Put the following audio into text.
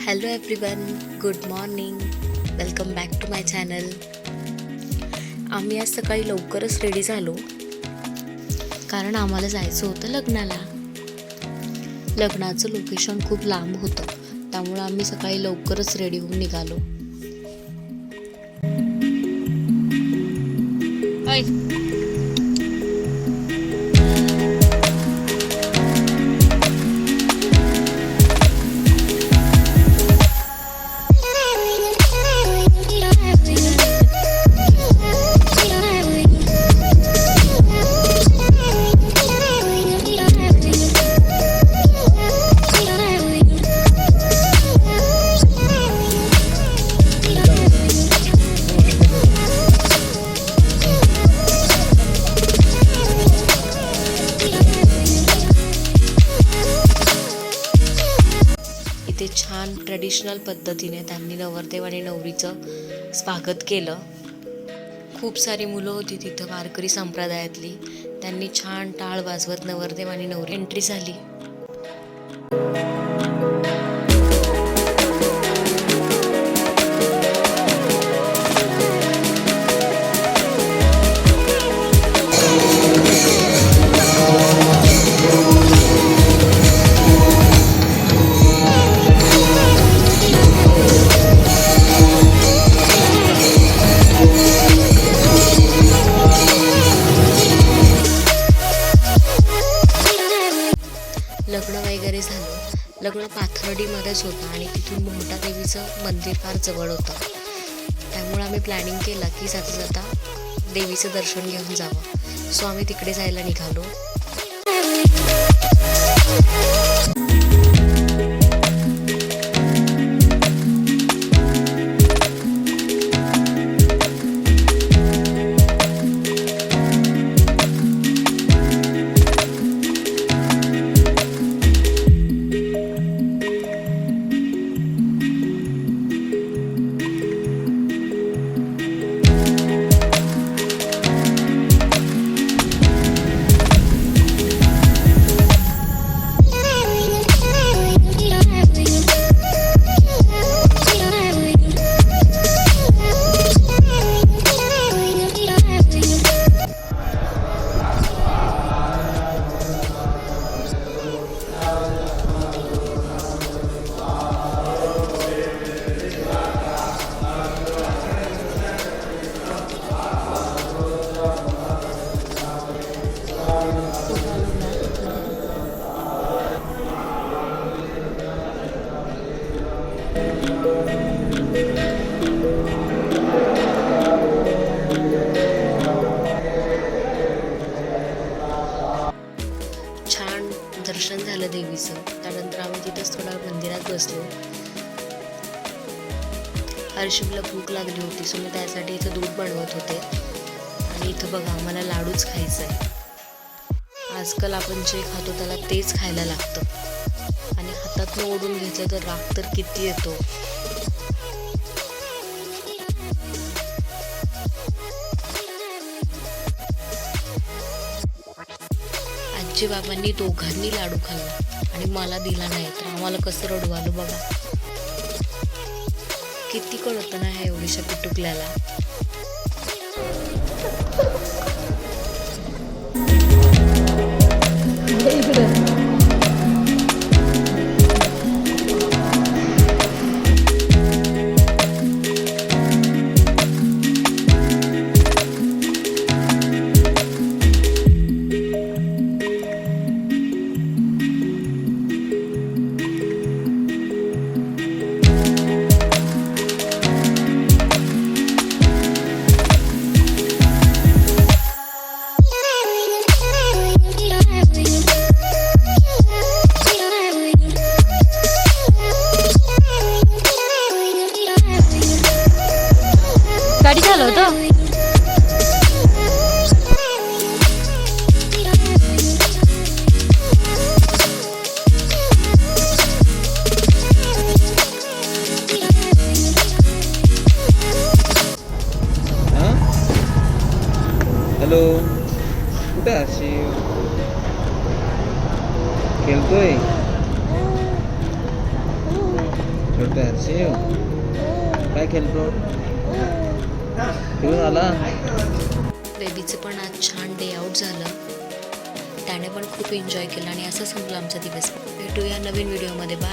Hello everyone, good morning. Welcome back to my channel. आम्ही आज सकाळी लवकरच रेडी झालो कारण आम्हाला जायचं होतं लग्नाला. लग्नाचं लोकेशन खूप लांब होतं, त्यामुळं आम्ही सकाळी लवकरच रेडी होऊन निघालो. इथे छान ट्रेडिशनल पद्धतीने त्यांनी नवरदेव आणि नवरीचं स्वागत केलं. खूप सारी मुलं होती तिथं वारकरी संप्रदायातली. त्यांनी छान टाळ वाजवत नवरदेव आणि नवरी एंट्री झाली. लग्न वगैरे झालं. लग्न पाथर्डीमध्येच होतं आणि तिथून मोहटा देवीचं मंदिर फार जवळ होतं. त्यामुळे आम्ही प्लॅनिंग केला की जाता जाता देवीचं दर्शन घेऊन जावं. सो आम्ही तिकडे जायला निघालो. छान दर्शन झालं देवीचं. त्यानंतर आम्ही तिथेच थोडा मंदिरात बसलो. हर्षूला भूक लागली होती, सो मी त्यासाठी इथं दूध बनवत होते. आणि इथं बघा, आम्हाला लाडूच खायचं आहे. आजकाल आपण जे खातो त्याला तेच खायला लागतं आणि हातातनं ओढून घेतलं तर राग तर किती येतो. आजी बाबांनी दोघांनी लाडू खाल्ला आणि मला दिला नाही, तर आम्हाला कसं रडू आलं बघा. किती कळतं ना ह्या एवढ्याशा पिटुकल्याला. छोटा शिव काय खेळतो फिरून आला. बेबीचं पण आज छान डे आउट झालं. त्याने पण खूप एन्जॉय केलं आणि असं संपलं आमचा दिवस. भेटूया नवीन व्हिडिओमध्ये. बाय.